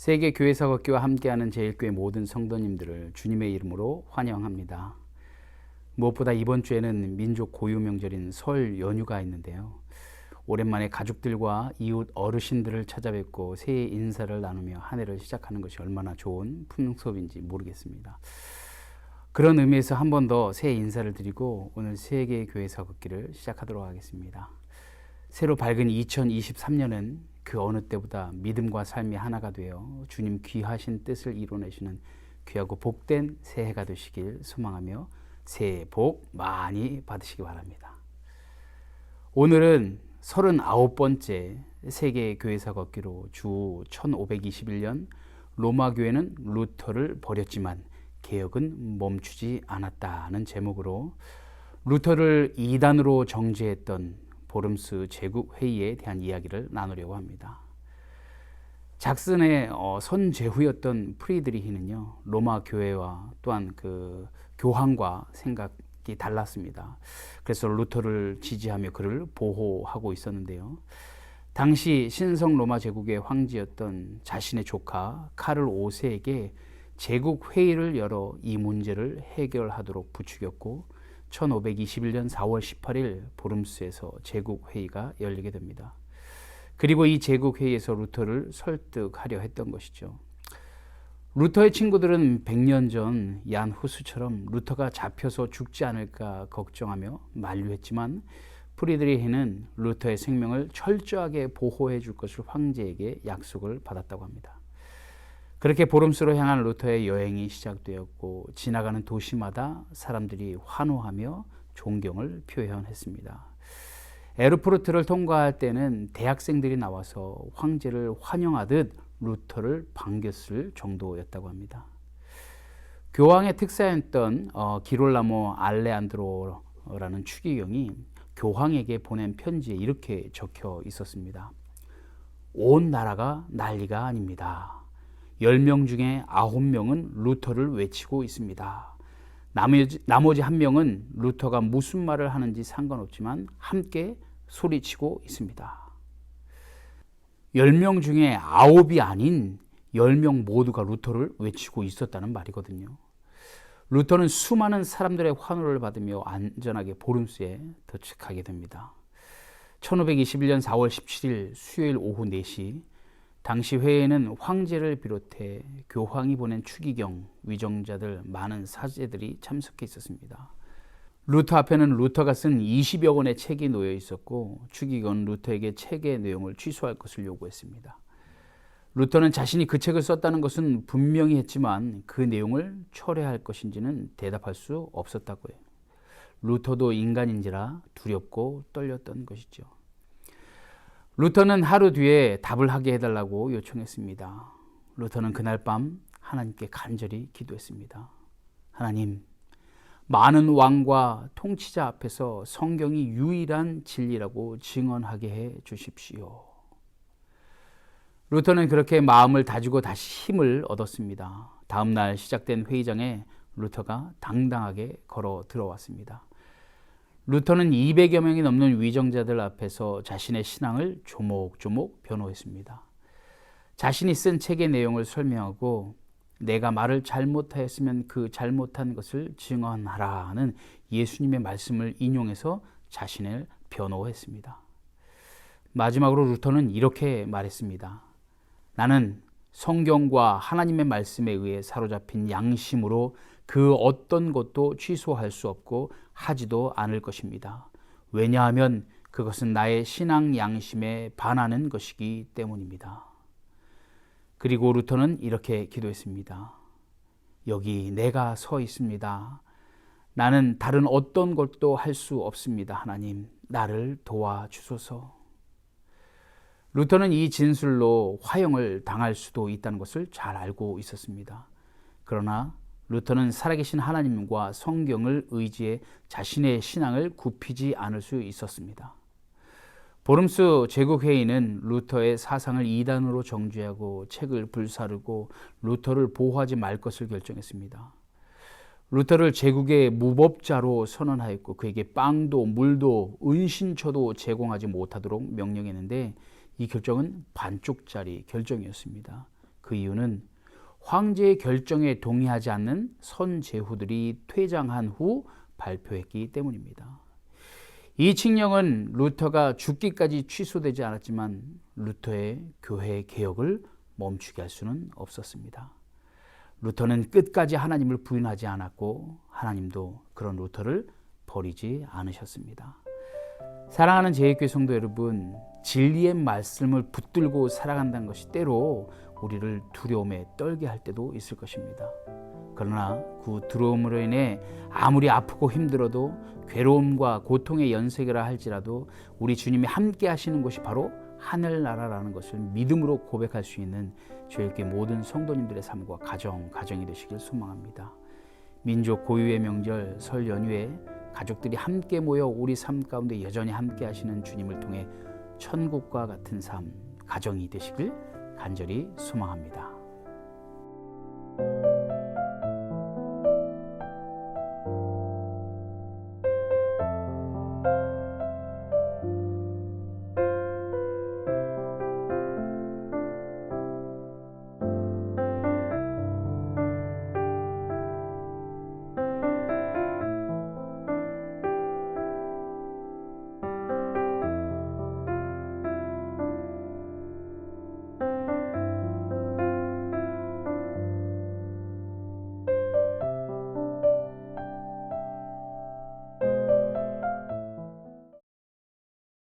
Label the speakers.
Speaker 1: 세계 교회사 걷기와 함께하는 제일교회 모든 성도님들을 주님의 이름으로 환영합니다. 무엇보다 이번 주에는 민족 고유 명절인 설 연휴가 있는데요. 오랜만에 가족들과 이웃 어르신들을 찾아뵙고 새해 인사를 나누며 한 해를 시작하는 것이 얼마나 좋은 풍습인지 모르겠습니다. 그런 의미에서 한 번 더 새해 인사를 드리고 오늘 세계 교회사 걷기를 시작하도록 하겠습니다. 새로 밝은 2023년은 그 어느 때보다 믿음과 삶이 하나가 되어 주님 귀하신 뜻을 이뤄내시는 귀하고 복된 새해가 되시길 소망하며 새해 복 많이 받으시기 바랍니다. 오늘은 39번째 세계 교회사 걷기로 주 1521년 로마 교회는 루터를 버렸지만 개혁은 멈추지 않았다는 제목으로 루터를 이단으로 정죄했던 보름스 제국회의에 대한 이야기를 나누려고 합니다. 작슨의 선제후였던 프리드리히는요, 로마 교회와 또한 그 교황과 생각이 달랐습니다. 그래서 루터를 지지하며 그를 보호하고 있었는데요. 당시 신성 로마 제국의 황제였던 자신의 조카 카를 5세에게 제국회의를 열어 이 문제를 해결하도록 부추겼고 1521년 4월 18일 보름스에서 제국회의가 열리게 됩니다. 그리고 이 제국회의에서 루터를 설득하려 했던 것이죠. 루터의 친구들은 100년 전 얀 후스처럼 루터가 잡혀서 죽지 않을까 걱정하며 만류했지만 프리드리히는 루터의 생명을 철저하게 보호해 줄 것을 황제에게 약속을 받았다고 합니다. 그렇게 보름스로 향한 루터의 여행이 시작되었고 지나가는 도시마다 사람들이 환호하며 존경을 표현했습니다. 에르푸르트를 통과할 때는 대학생들이 나와서 황제를 환영하듯 루터를 반겼을 정도였다고 합니다. 교황의 특사였던 기롤라모 알레안드로라는 추기경이 교황에게 보낸 편지에 이렇게 적혀 있었습니다. 온 나라가 난리가 아닙니다. 10명 중에 9명은 루터를 외치고 있습니다. 나머지 1명은 루터가 무슨 말을 하는지 상관없지만 함께 소리치고 있습니다. 10명 중에 9이 아닌 10명 모두가 루터를 외치고 있었다는 말이거든요. 루터는 수많은 사람들의 환호를 받으며 안전하게 보름스에 도착하게 됩니다. 1521년 4월 17일 수요일 오후 4시 당시 회의에는 황제를 비롯해 교황이 보낸 추기경, 위정자들, 많은 사제들이 참석해 있었습니다. 루터 앞에는 루터가 쓴 20여 권의 책이 놓여 있었고 추기경은 루터에게 책의 내용을 취소할 것을 요구했습니다. 루터는 자신이 그 책을 썼다는 것은 분명히 했지만 그 내용을 철회할 것인지는 대답할 수 없었다고 해요. 루터도 인간인지라 두렵고 떨렸던 것이죠. 루터는 하루 뒤에 답을 하게 해달라고 요청했습니다. 루터는 그날 밤 하나님께 간절히 기도했습니다. 하나님, 많은 왕과 통치자 앞에서 성경이 유일한 진리라고 증언하게 해 주십시오. 루터는 그렇게 마음을 다지고 다시 힘을 얻었습니다. 다음 날 시작된 회의장에 루터가 당당하게 걸어 들어왔습니다. 루터는 200여 명이 넘는 위정자들 앞에서 자신의 신앙을 조목조목 변호했습니다. 자신이 쓴 책의 내용을 설명하고 내가 말을 잘못하였으면 그 잘못한 것을 증언하라는 예수님의 말씀을 인용해서 자신을 변호했습니다. 마지막으로 루터는 이렇게 말했습니다. 나는 성경과 하나님의 말씀에 의해 사로잡힌 양심으로 그 어떤 것도 취소할 수 없고 하지도 않을 것입니다. 왜냐하면 그것은 나의 신앙 양심에 반하는 것이기 때문입니다. 그리고 루터는 이렇게 기도했습니다. 여기 내가 서 있습니다. 나는 다른 어떤 것도 할 수 없습니다. 하나님, 나를 도와주소서. 루터는 이 진술로 화형을 당할 수도 있다는 것을 잘 알고 있었습니다. 그러나 루터는 살아계신 하나님과 성경을 의지해 자신의 신앙을 굽히지 않을 수 있었습니다. 보름스 제국회의는 루터의 사상을 이단으로 정죄하고 책을 불사르고 루터를 보호하지 말 것을 결정했습니다. 루터를 제국의 무법자로 선언하였고 그에게 빵도 물도 은신처도 제공하지 못하도록 명령했는데 이 결정은 반쪽짜리 결정이었습니다. 그 이유는 황제의 결정에 동의하지 않는 선제후들이 퇴장한 후 발표했기 때문입니다. 이 칙령은 루터가 죽기까지 취소되지 않았지만 루터의 교회 개혁을 멈추게 할 수는 없었습니다. 루터는 끝까지 하나님을 부인하지 않았고 하나님도 그런 루터를 버리지 않으셨습니다. 사랑하는 제2교회 성도 여러분, 진리의 말씀을 붙들고 살아간다는 것이 때로 우리를 두려움에 떨게 할 때도 있을 것입니다. 그러나 그 두려움으로 인해 아무리 아프고 힘들어도 괴로움과 고통의 연쇄라 할지라도 우리 주님이 함께 하시는 곳이 바로 하늘나라라는 것을 믿음으로 고백할 수 있는 주일교회 모든 성도님들의 삶과 가정이 되시길 소망합니다. 민족 고유의 명절 설 연휴에 가족들이 함께 모여 우리 삶 가운데 여전히 함께 하시는 주님을 통해 천국과 같은 삶, 가정이 되시길 간절히 소망합니다.